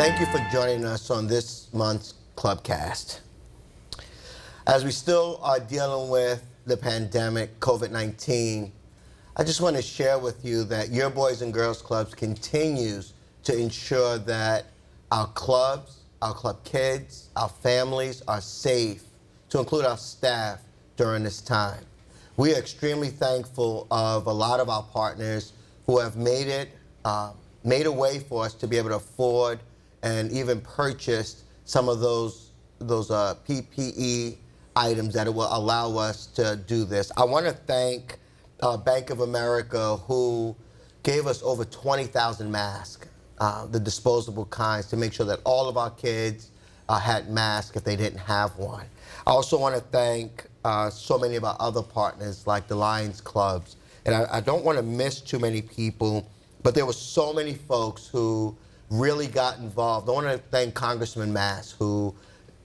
Thank you for joining us on this month's ClubCast. As we still are dealing with the pandemic, COVID-19, I just want to share with you that your Boys and Girls Clubs continues to ensure that our clubs, our club kids, our families are safe, to include our staff during this time. We are extremely thankful of a lot of our partners who have made a way for us to be able to afford and even purchase some of those PPE items that will allow us to do this. I want to thank Bank of America, who gave us over 20,000 masks, the disposable kinds, to make sure that all of our kids had masks if they didn't have one. I also want to thank so many of our other partners like the Lions Clubs. And I don't want to miss too many people, but there were so many folks who really got involved. I want to thank Congressman Mass, who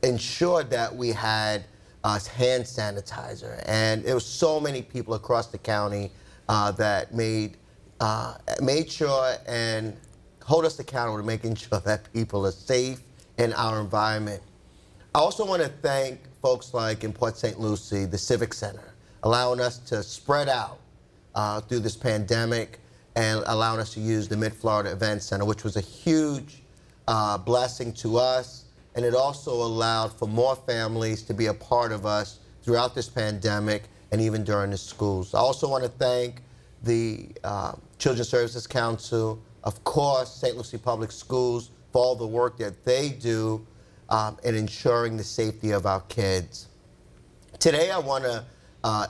ensured that we had hand sanitizer. And there were so many people across the county that made sure and hold us accountable to making sure that people are safe in our environment. I also want to thank folks like in Port St. Lucie, the Civic Center, allowing us to spread out through this pandemic and allowing us to use the Mid-Florida Event Center, which was a huge blessing to us. And it also allowed for more families to be a part of us throughout this pandemic and even during the schools. I also want to thank the Children's Services Council, of course, St. Lucie Public Schools, for all the work that they do in ensuring the safety of our kids. Today, I want to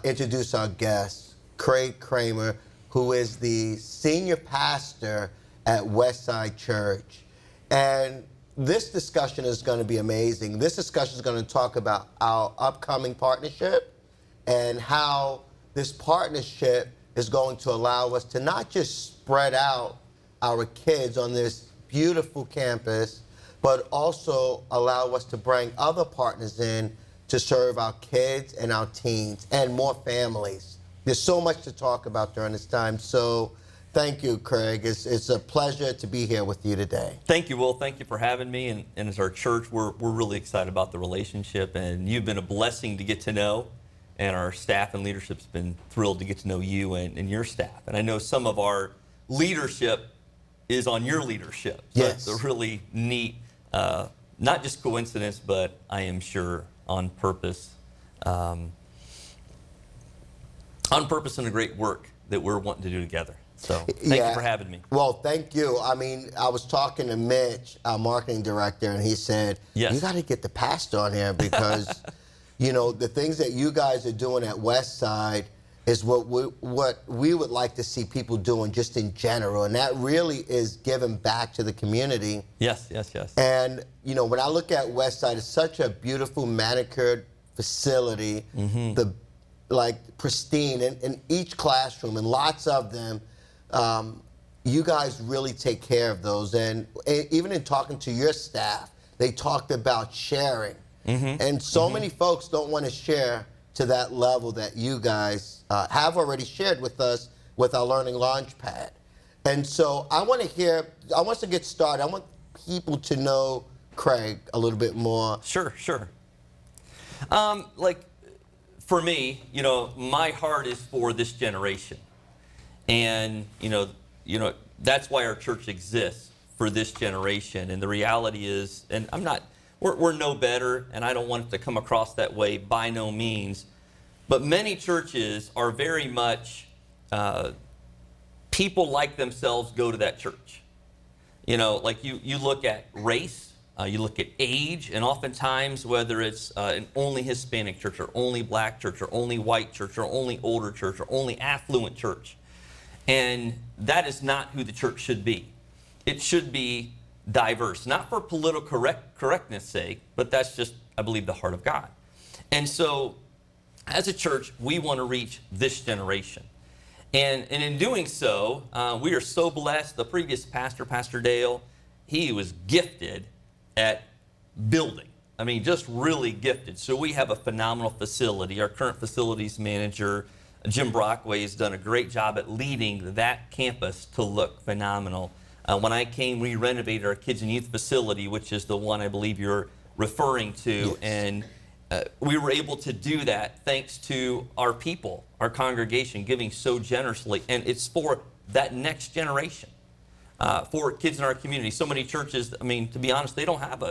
introduce our guest, Cramer, who is the senior pastor at Westside Church. And this discussion is going to be amazing. This discussion is going to talk about our upcoming partnership and how this partnership is going to allow us to not just spread out our kids on this beautiful campus, but also allow us to bring other partners in to serve our kids and our teens and more families. There's so much to talk about during this time. So thank you, Craig. It's a pleasure to be here with you today. Thank you, Will. Thank you for having me. And as our church, we're really excited about the relationship. And you've been a blessing to get to know. And our staff and leadership's been thrilled to get to know you and your staff. And I know some of our leadership is on your leadership. So yes. It's a really neat, not just coincidence, but I am sure on purpose. On purpose and a great work that we're wanting to do together. So thank you for having me. Well, thank you. I mean, I was talking to Mitch, our marketing director, and he said, yes, you got to get the pastor on here because, you know, the things that you guys are doing at Westside is what we would like to see people doing just in general. And that really is giving back to the community. Yes, yes, yes. And, you know, when I look at Westside, it's such a beautiful manicured facility. Mm-hmm. Like pristine in each classroom, and lots of them. You guys really take care of those, and even in talking to your staff, they talked about sharing. Mm-hmm. And so many folks don't want to share to that level that you guys have already shared with us with our Learning Launchpad. And so I want to get started. I want people to know Craig a little bit more. Sure. For me, you know, my heart is for this generation. And, you know, that's why our church exists, for this generation. And the reality is, and we're no better, and I don't want it to come across that way by no means, but many churches are very much, people like themselves go to that church. You know, like you look at race, you look at age, and oftentimes whether it's an only Hispanic church or only black church or only white church or only older church or only affluent church. And that is not who the church should be. It should be diverse, not for political correctness sake, but that's just, I believe, the heart of God. And so as a church, we want to reach this generation. And in doing so, we are so blessed. The previous pastor, Pastor Dale, he was gifted at building. I mean, just really gifted. So we have a phenomenal facility. Our current facilities manager, Jim Brockway, has done a great job at leading that campus to look phenomenal. When I came, we renovated our kids and youth facility, which is the one I believe you're referring to. Yes. And we were able to do that thanks to our people, our congregation, giving so generously. And it's for that next generation, for kids in our community. So many churches, I mean, to be honest, they don't have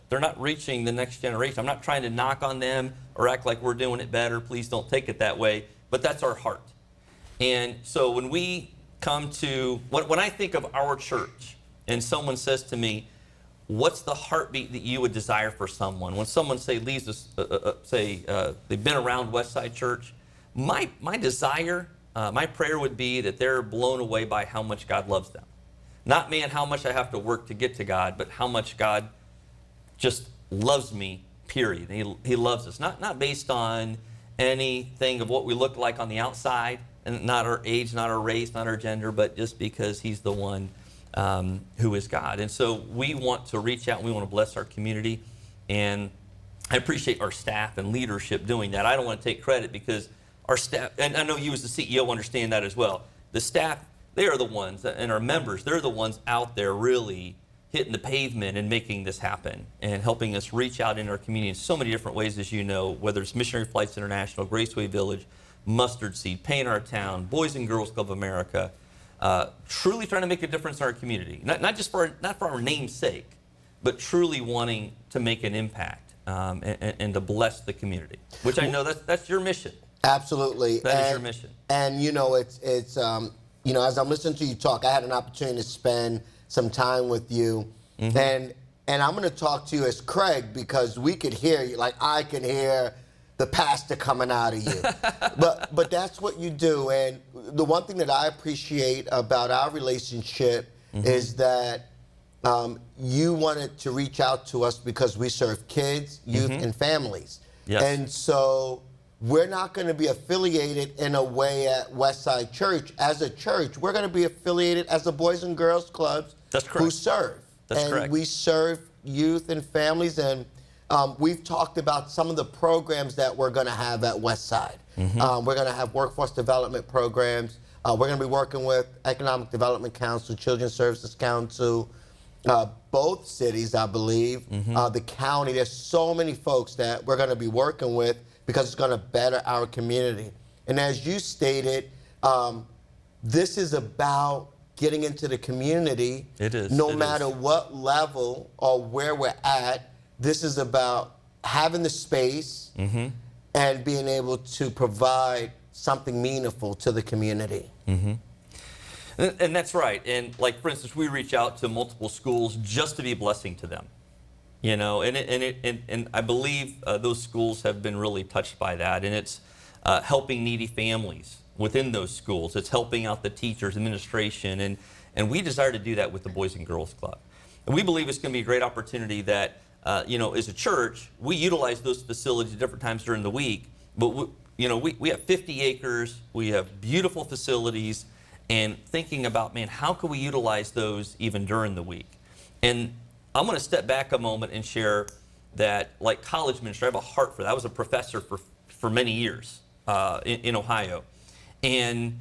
they're not reaching the next generation. I'm not trying to knock on them or act like we're doing it better. Please don't take it that way. But that's our heart. And so when we come to, when I think of our church and someone says to me, what's the heartbeat that you would desire for someone? When someone leaves us, they've been around Westside Church, my desire, my prayer would be that they're blown away by how much God loves them. Not, man, how much I have to work to get to God, but how much God just loves me, period. He loves us, not based on anything of what we look like on the outside, and not our age, not our race, not our gender, but just because he's the one who is God. And so we want to reach out and we want to bless our community. And I appreciate our staff and leadership doing that. I don't want to take credit because our staff, and I know you as the CEO understand that as well. The staff, they are the ones, and our members, they're the ones out there really hitting the pavement and making this happen and helping us reach out in our community in so many different ways, as you know, whether it's Missionary Flights International, Graceway Village, Mustard Seed, Paint Our Town, Boys and Girls Club of America, truly trying to make a difference in our community. Not just for our name's sake, but truly wanting to make an impact and to bless the community, which I know that's your mission. Absolutely. That is your mission. And, you know, it's you know, as I'm listening to you talk, I had an opportunity to spend some time with you. Mm-hmm. And I'm going to talk to you as Craig because we could hear you, like I can hear the pastor coming out of you. but that's what you do. And the one thing that I appreciate about our relationship mm-hmm. is that you wanted to reach out to us because we serve kids, youth, mm-hmm. and families. Yes. And so we're not going to be affiliated in a way at Westside Church. As a church, we're going to be affiliated as the Boys and Girls Clubs who serve. That's and correct. We serve youth and families, and we've talked about some of the programs that we're going to have at Westside. Mm-hmm. We're going to have workforce development programs. We're going to be working with Economic Development Council, Children's Services Council, both cities, I believe, mm-hmm. The county. There's so many folks that we're going to be working with because it's going to better our community. And as you stated, this is about getting into the community. It is. No matter what level or where we're at, this is about having the space mm-hmm. and being able to provide something meaningful to the community. Mm-hmm. And that's right. And like, for instance, we reach out to multiple schools just to be a blessing to them. You know, and I believe those schools have been really touched by that. And it's helping needy families within those schools. It's helping out the teachers, administration, and we desire to do that with the Boys and Girls Club. And we believe it's going to be a great opportunity that, you know, as a church, we utilize those facilities at different times during the week. But, we have 50 acres. We have beautiful facilities. And thinking about, man, how can we utilize those even during the week? And I'm going to step back a moment and share that, like college ministry, I have a heart for that. I was a professor for many years in Ohio. And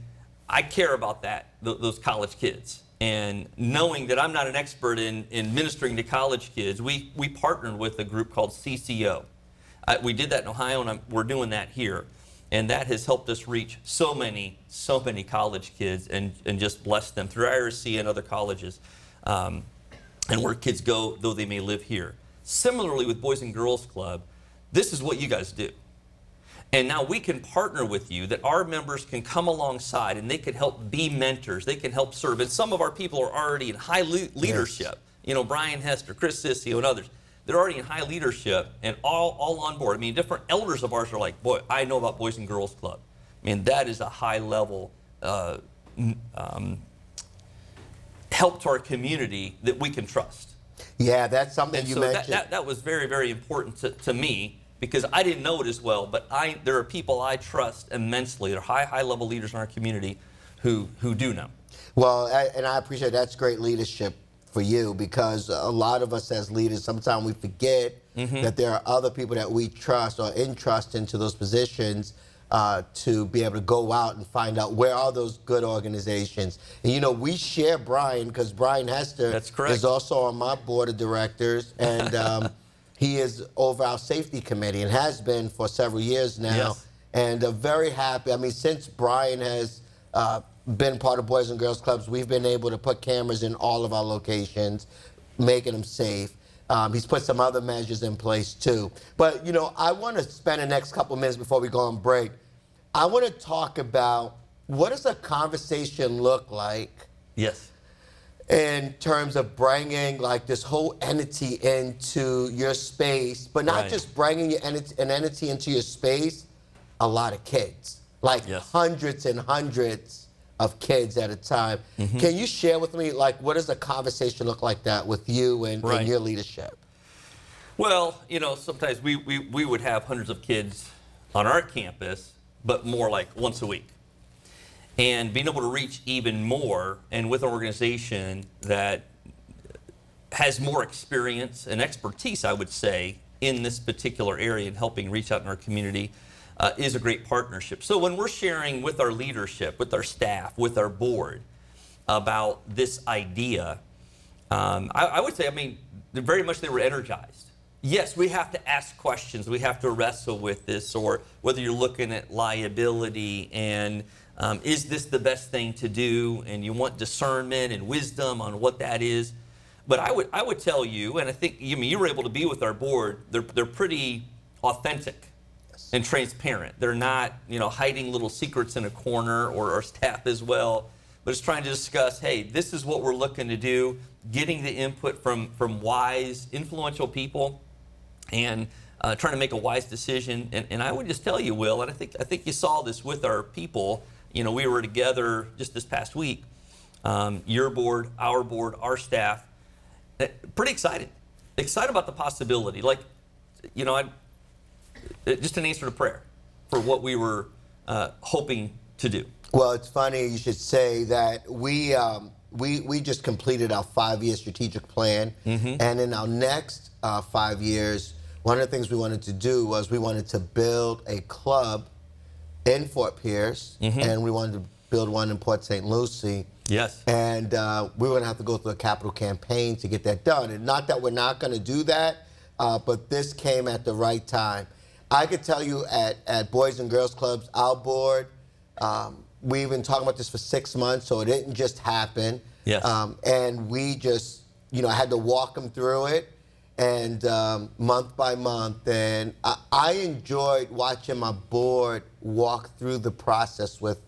I care about those college kids. And knowing that I'm not an expert in ministering to college kids, we partnered with a group called CCO. We did that in Ohio, and we're doing that here. And that has helped us reach so many college kids and just bless them through IRC and other colleges. And where kids go, though they may live here. Similarly with Boys and Girls Club, this is what you guys do. And now we can partner with you, that our members can come alongside and they can help be mentors. They can help serve. And some of our people are already in high leadership. Yes. You know, Brian Hester, Chris Sissio, and others. They're already in high leadership and all on board. I mean, different elders of ours are like, boy, I know about Boys and Girls Club. I mean, that is a high level help to our community that we can trust. Yeah, that's something and you so mentioned. That was very, very important to me because I didn't know it as well, but there are people I trust immensely. They're high level leaders in our community who do know. Well, and I appreciate that's great leadership for you because a lot of us as leaders, sometimes we forget mm-hmm. that there are other people that we trust or entrust into those positions to be able to go out and find out where are those good organizations. And you know, we share Brian because Brian Hester That's correct. is also on my board of directors, and he is over our safety committee and has been for several years now. Yes. And very happy. I mean, since Brian has been part of Boys and Girls Clubs, we've been able to put cameras in all of our locations, making them safe. He's put some other measures in place too. But you know, I want to spend the next couple minutes before we go on break. I want to talk about what does a conversation look like Yes. in terms of bringing like this whole entity into your space, but not Right. just bringing an entity into your space, a lot of kids, like Yes. hundreds and hundreds of kids at a time. Mm-hmm. Can you share with me, like, what does a conversation look like that with you and Right. your leadership? Well, you know, sometimes we would have hundreds of kids on our campus, but more like once a week. And being able to reach even more, and with an organization that has more experience and expertise, I would say, in this particular area and helping reach out in our community, is a great partnership. So when we're sharing with our leadership, with our staff, with our board about this idea, I would say, I mean, very much they were energized. Yes, we have to ask questions. We have to wrestle with this, or whether you're looking at liability and is this the best thing to do, and you want discernment and wisdom on what that is. But I would tell you, and I think you were able to be with our board. They're pretty authentic and transparent. They're not hiding little secrets in a corner, or our staff as well. But it's trying to discuss, hey, this is what we're looking to do, getting the input from wise, influential people, and trying to make a wise decision. And I would just tell you, Will, and I think you saw this with our people. You know, we were together just this past week. Your board, our staff, pretty excited about the possibility. Like, just an answer to prayer for what we were hoping to do. Well, it's funny you should say that we just completed our 5-year strategic plan, and in our next 5 years, one of the things we wanted to do was we wanted to build a club in Fort Pierce, and we wanted to build one in Port St. Lucie. Yes. And we were going to have to go through a capital campaign to get that done. And not that we're not going to do that, but this came at the right time. I could tell you at Boys and Girls Clubs, our board, we've been talking about this for 6 months, so it didn't just happen. Yes. And we just, I had to walk them through it, and month by month. And I enjoyed watching my board walk through the process with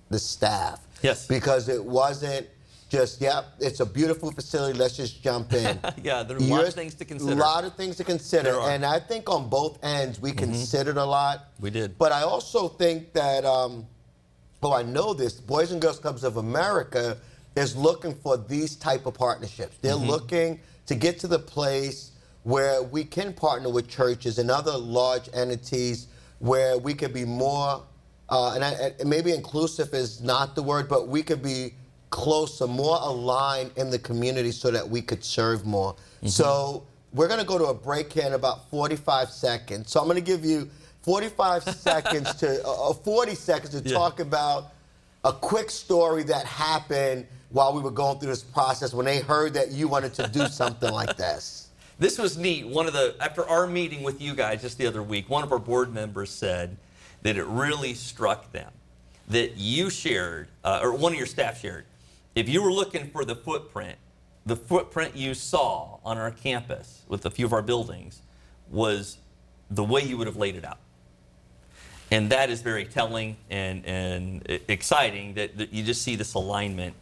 the staff. Yes. Because it wasn't just, it's a beautiful facility, let's just jump in. Yeah, there are a lot of things to consider. A lot of things to consider. There are. And I think on both ends, we considered a lot. We did. But I also think that, I know this, Boys and Girls Clubs of America is looking for these type of partnerships. They're looking to get to the place where we can partner with churches and other large entities where we could be more, and maybe inclusive is not the word, but we could be closer, more aligned in the community so that we could serve more. So we're going to go to a break here in about 45 seconds. So I'm going to give you 45 seconds to 40 seconds to talk about a quick story that happened while we were going through this process when they heard that you wanted to do something like this. This was neat. After our meeting with you guys just the other week, one of our board members said that it really struck them that you shared, or one of your staff shared, if you were looking for the footprint you saw on our campus with a few of our buildings was the way you would have laid it out. And that is very telling and exciting that you just see this alignment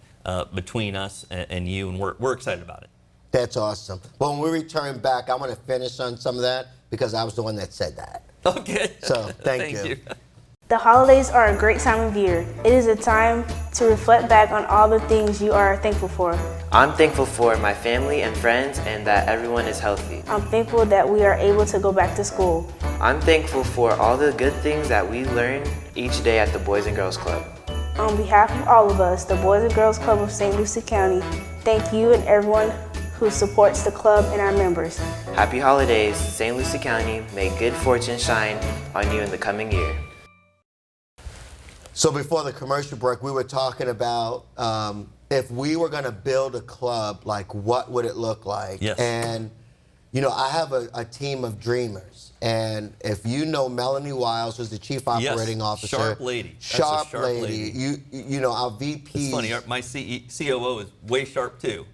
between us and you, and we're excited about it. That's awesome. Well, when we return back, I want to finish on some of that because I was the one that said that. Okay. So, thank you. The holidays are a great time of year. It is a time to reflect back on all the things you are thankful for. I'm thankful for my family and friends and that everyone is healthy. I'm thankful that we are able to go back to school. I'm thankful for all the good things that we learn each day at the Boys and Girls Club. On behalf of all of us, the Boys and Girls Club of St. Lucie County, thank you and everyone who supports the club and our members. Happy holidays, St. Lucie County. May good fortune shine on you in the coming year. So before the commercial break, we were talking about if we were going to build a club, like what would it look like? Yes. And, you know, I have a team of dreamers. And if you know Melanie Wiles, who's the chief operating officer. Sharp lady. That's a Sharp sharp lady. You know, our VP. It's funny, my COO is way sharp too.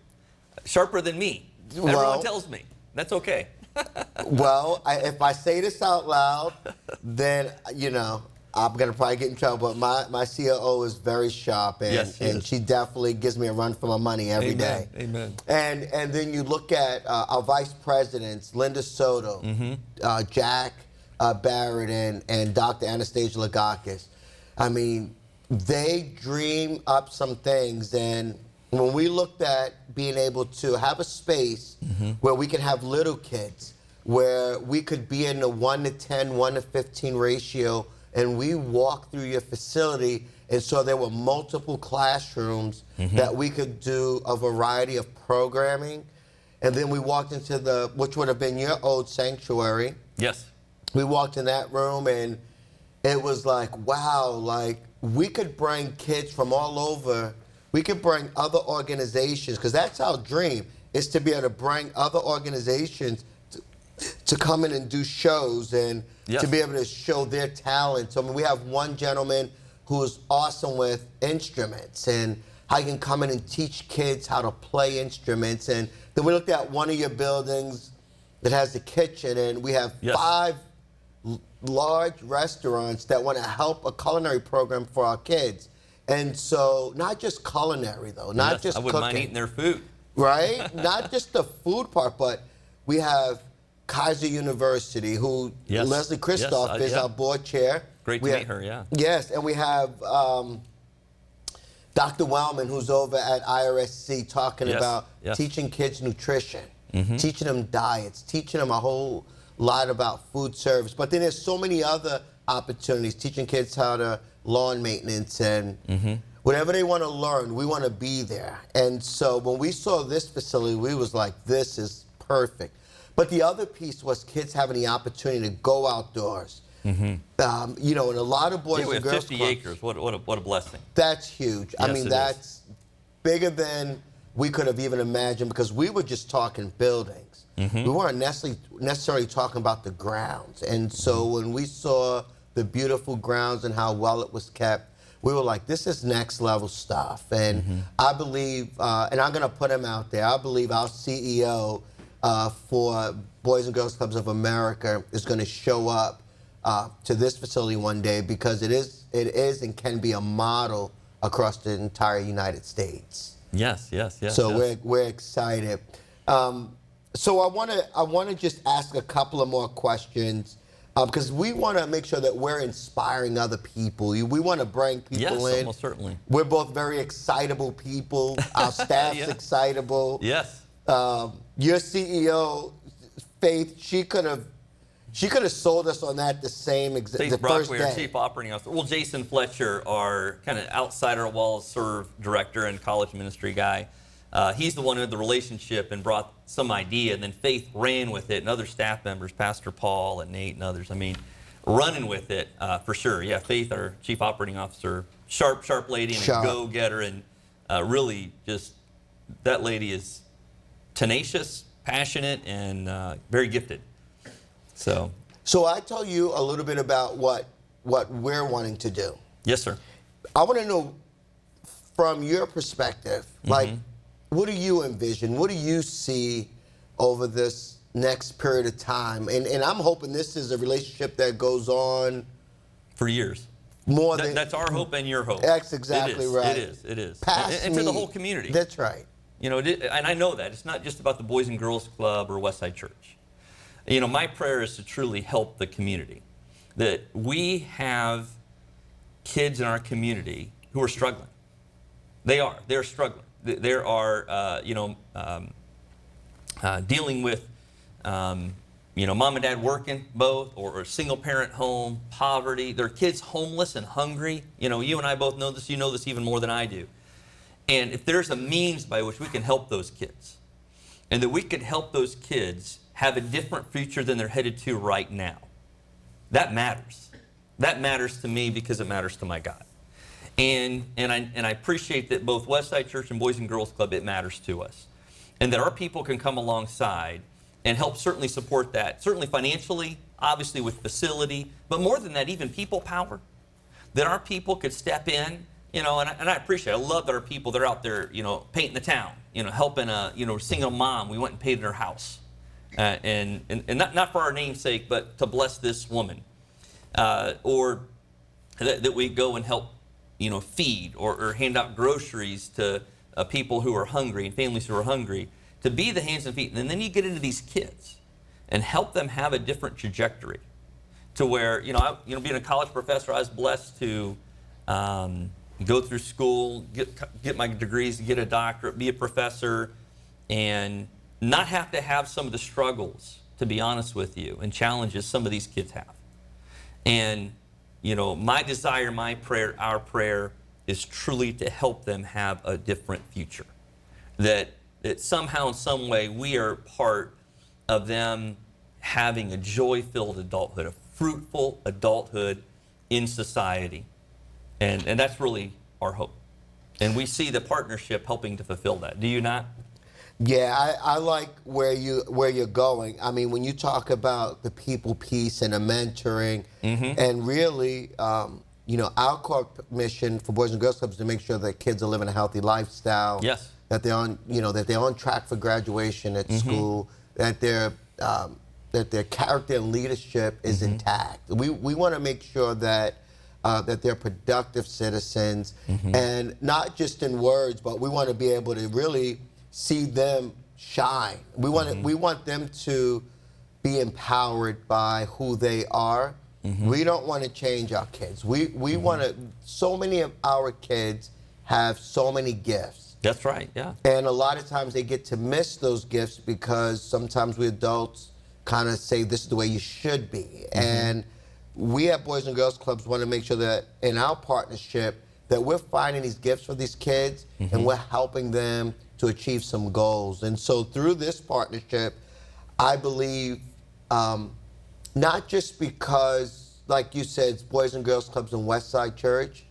Sharper than me. Everyone tells me. That's okay. Well, if I say this out loud, then, you know, I'm going to probably get in trouble. But my COO is very sharp, and she definitely gives me a run for my money every day. Amen. And then you look at our vice presidents, Linda Soto, Jack Barrett, and Dr. Anastasia Lagakis. I mean, they dream up some things. And when we looked at being able to have a space where we can have little kids, where we could be in the 1 to 10, 1 to 15 ratio, and we walked through your facility, and so there were multiple classrooms that we could do a variety of programming. And then we walked into which would have been your old sanctuary. Yes. We walked in that room, and it was like, wow, like we could bring kids from all over. We could bring other organizations, because that's our dream, is to be able to bring other organizations to come in and do shows and to be able to show their talent. So I mean, we have one gentleman who is awesome with instruments and how you can come in and teach kids how to play instruments. And then we looked at one of your buildings that has a kitchen, and we have 5 large restaurants that want to help a culinary program for our kids. And so not just culinary, though, not just I wouldn't cooking. mind eating their food. Right? Not just the food part, but we have Kaiser University, who Leslie Christoph is our board chair. Great to meet her, yeah. Yes, and we have Dr. Wellman, who's over at IRSC, talking about teaching kids nutrition, teaching them diets, teaching them a whole lot about food service. But then there's so many other opportunities, teaching kids how to lawn maintenance and whatever they want to learn, we want to be there. And so when we saw this facility, we was like, this is perfect. But the other piece was kids having the opportunity to go outdoors. You know, and a lot of boys and girls 50 clubs, acres. What a blessing. That's huge. I Yes, mean, it that's bigger than we could have even imagined, because we were just talking buildings. We weren't necessarily talking about the grounds. And so when we saw the beautiful grounds and how well it was kept, we were like, this is next level stuff. And I believe, and I'm going to put him out there, I believe our CEO for Boys and Girls Clubs of America is going to show up to this facility one day, because it is and can be a model across the entire United States. Yes. So we're excited. So I want to just ask a couple of more questions, because we want to make sure that we're inspiring other people. We want to bring people in. Yes, almost certainly. We're both very excitable people. Our staff's excitable. Yes. Your CEO, Faith, she could have sold us on that the Faith first Brockway, day. our chief operating officer. Well, Jason Fletcher, our kind of outside our walls serve director and college ministry guy. He's the one who had the relationship and brought some idea, and then Faith ran with it, and other staff members, Pastor Paul and Nate and others. I mean, running with it for sure. Yeah, Faith, our chief operating officer, sharp lady and a go-getter, and really just that lady is tenacious, passionate, and very gifted. So I tell you a little bit about what we're wanting to do. Yes, sir. I want to know from your perspective, like, what do you envision? What do you see over this next period of time? And I'm hoping this is a relationship that goes on for years. That's our hope and your hope. That's exactly right. It is. Past and to the whole community. That's right. You know, and I know that. It's not just about the Boys and Girls Club or Westside Church. You know, my prayer is to truly help the community. That we have kids in our community who are struggling. They're struggling. There are, dealing with, mom and dad working both, or a single parent home, poverty. There are kids homeless and hungry. You know, you and I both know this. You know this even more than I do. And if there's a means by which we can help those kids, and that we can help those kids have a different future than they're headed to right now, that matters. That matters to me because it matters to my God. And I appreciate that both Westside Church and Boys and Girls Club, it matters to us. And that our people can come alongside and help certainly support that, certainly financially, obviously with facility, but more than that, even people power. That our people could step in, and I appreciate it. I love that our people, they're out there, painting the town, helping a, single mom. We went and painted her house. And not for our namesake, but to bless this woman. Or that we go and help, feed or hand out groceries to people who are hungry and families who are hungry, to be the hands and feet. And then you get into these kids and help them have a different trajectory to where, being a college professor, I was blessed to go through school, get my degrees, get a doctorate, be a professor, and not have to have some of the struggles, to be honest with you, and challenges some of these kids have. And, my desire, my prayer, our prayer is truly to help them have a different future. That somehow, in some way, we are part of them having a joy-filled adulthood, a fruitful adulthood in society. And that's really our hope. And we see the partnership helping to fulfill that. Do you not? Yeah, I like where you're going. I mean, when you talk about the people piece and the mentoring, and really, our core mission for Boys and Girls Clubs is to make sure that kids are living a healthy lifestyle. Yes. That they're on track for graduation at school. That their character and leadership is intact. We want to make sure that they're productive citizens, and not just in words, but we want to be able to really see them shine. We want them to be empowered by who they are. We don't want to change our kids. We want to. So many of our kids have so many gifts. That's right. Yeah. And a lot of times they get to miss those gifts because sometimes we adults kind of say this is the way you should be. And we at Boys and Girls Clubs want to make sure that in our partnership that we're finding these gifts for these kids and we're helping them to achieve some goals. And so through this partnership, I believe not just because, like you said, it's Boys and Girls Clubs in Westside Church,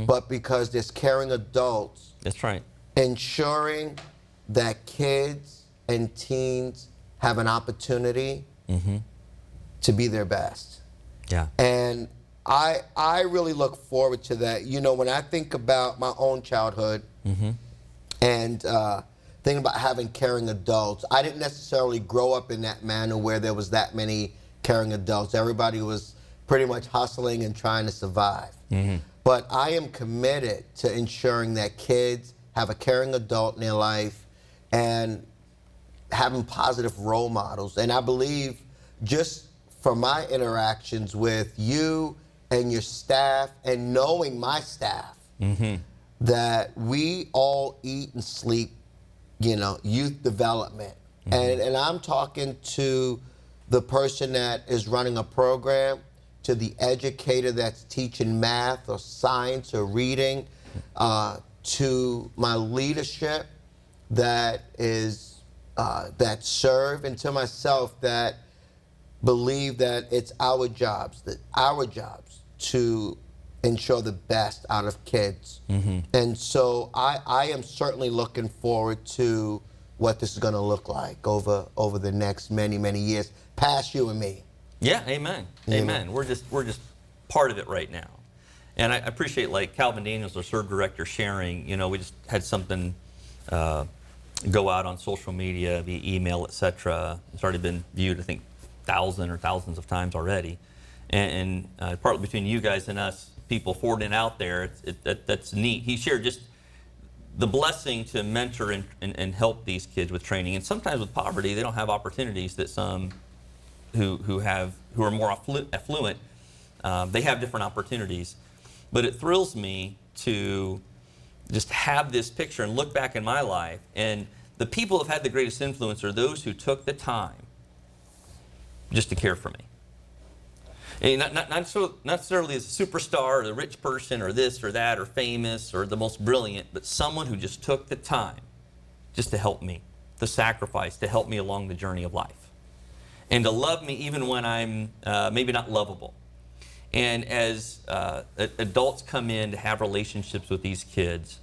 but because there's caring adults. That's right. Ensuring that kids and teens have an opportunity to be their best. Yeah. And I really look forward to that. When I think about my own childhood and think about having caring adults, I didn't necessarily grow up in that manner where there was that many caring adults. Everybody was pretty much hustling and trying to survive. But I am committed to ensuring that kids have a caring adult in their life and having positive role models. And I believe just from my interactions with you and your staff and knowing my staff, that we all eat and sleep, youth development. And I'm talking to the person that is running a program, to the educator that's teaching math or science or reading, to my leadership that is that serve, and to myself that believe that it's our jobs to ensure the best out of kids. And so I am certainly looking forward to what this is going to look like over the next many, many years, past you and me. Yeah, amen. Amen. We're just part of it right now. And I appreciate, like Calvin Daniels, our serve director, sharing, we just had something go out on social media, via email, etc. It's already been viewed, I think, thousands of times already. And partly between you guys and us, people forwarding out there, that's neat. He shared just the blessing to mentor and help these kids with training. And sometimes with poverty, they don't have opportunities that some who are more affluent, they have different opportunities. But it thrills me to just have this picture and look back in my life, and the people who have had the greatest influence are those who took the time just to care for me. And not necessarily as a superstar or the rich person or this or that or famous or the most brilliant, but someone who just took the time just to help me, the sacrifice to help me along the journey of life, and to love me even when I'm maybe not lovable. And as adults come in to have relationships with these kids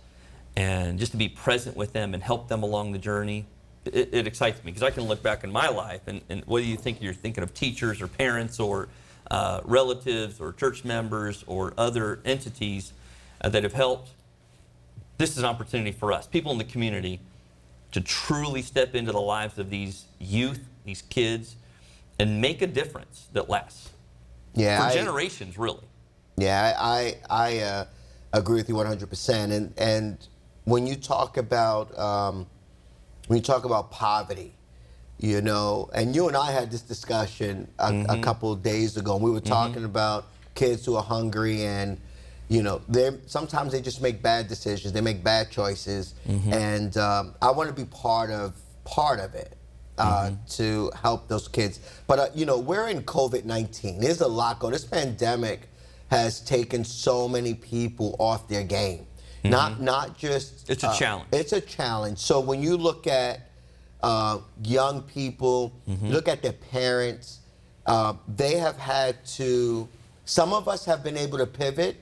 and just to be present with them and help them along the journey, it excites me because I can look back in my life and whether you think you're thinking of teachers or parents or relatives or church members or other entities that have helped, this is an opportunity for us, people in the community, to truly step into the lives of these youth, these kids, and make a difference that lasts. Yeah, for generations, really. Yeah, I agree with you 100%. And when you talk about poverty, you know, and you and I had this discussion a couple of days ago. And we were talking about kids who are hungry, and you know, sometimes they just make bad decisions. They make bad choices, and I want to be part of it. To help those kids. But, you know, we're in COVID-19. There's a lot going on. This pandemic has taken so many people off their game. Not just... It's a challenge. It's a challenge. So when you look at young people, look at their parents, they have had to... Some of us have been able to pivot,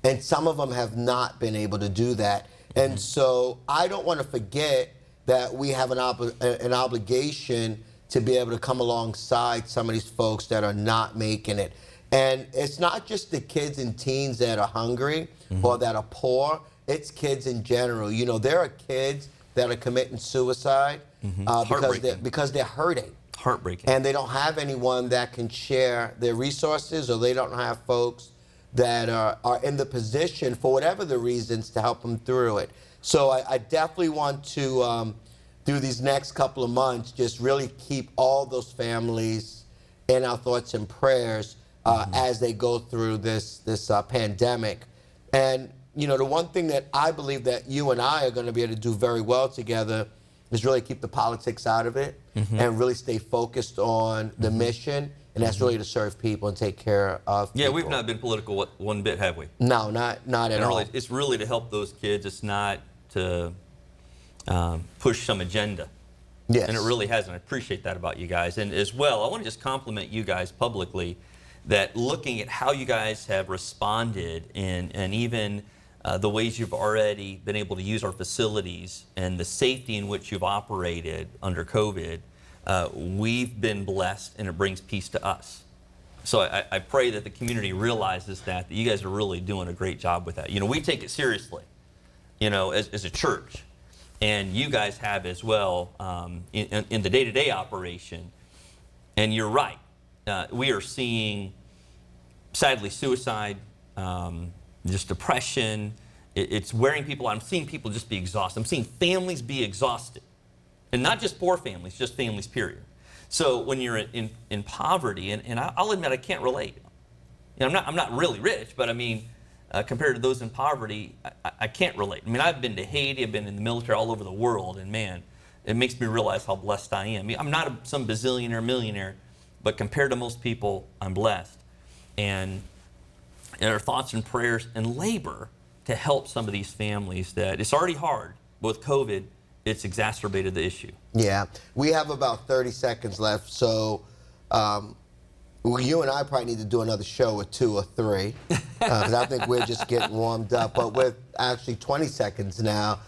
and some of them have not been able to do that. And so I don't want to forget that we have an obligation to be able to come alongside some of these folks that are not making it. And it's not just the kids and teens that are hungry or that are poor, it's kids in general. You know, there are kids that are committing suicide because they're hurting. Heartbreaking. And they don't have anyone that can share their resources, or they don't have folks that are in the position, for whatever the reasons, to help them through it. So I definitely want to, through these next couple of months, just really keep all those families in our thoughts and prayers as they go through this pandemic. And, you know, the one thing that I believe that you and I are going to be able to do very well together is really keep the politics out of it and really stay focused on the mission. And that's really to serve people and take care of people. Yeah, we've not been political one bit, have we? No, not at all. It's really to help those kids. It's not to push some agenda. Yes. And it really hasn't. I appreciate that about you guys. And as well, I want to just compliment you guys publicly that looking at how you guys have responded and even the ways you've already been able to use our facilities and the safety in which you've operated under COVID, we've been blessed, and it brings peace to us. So I pray that the community realizes that you guys are really doing a great job with that. You know, we take it seriously, you know, as a church, and you guys have as well in the day-to-day operation. And you're right. We are seeing, sadly, suicide, just depression. It's wearing people out. I'm seeing people just be exhausted. I'm seeing families be exhausted. And not just poor families, just families, period. So when you're in poverty, and I'll admit I can't relate. You know, I'm not really rich, but I mean, compared to those in poverty, I can't relate. I mean, I've been to Haiti, I've been in the military all over the world, and man, it makes me realize how blessed I am. I mean, I'm not some bazillionaire, millionaire, but compared to most people, I'm blessed. And our thoughts and prayers and labor to help some of these families that it's already hard, but with COVID, it's exacerbated the issue. Yeah, we have about 30 seconds left, so you and I probably need to do another show or 2 or 3, because I think we're just getting warmed up. But with actually 20 seconds now,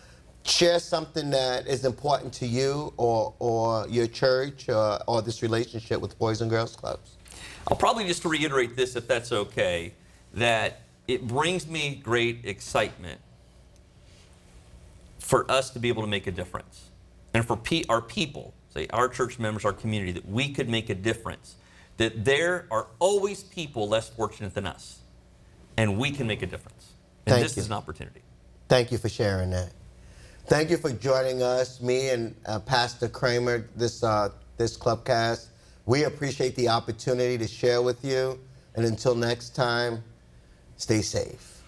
share something that is important to you or your church or this relationship with Boys and Girls Clubs. I'll probably just reiterate this, if that's okay, that it brings me great excitement for us to be able to make a difference. And for our people, say our church members, our community, that we could make a difference. That there are always people less fortunate than us. And we can make a difference. And this is an opportunity. Thank you for sharing that. Thank you for joining us, me and Pastor Cramer, this ClubCast. We appreciate the opportunity to share with you. And until next time, stay safe.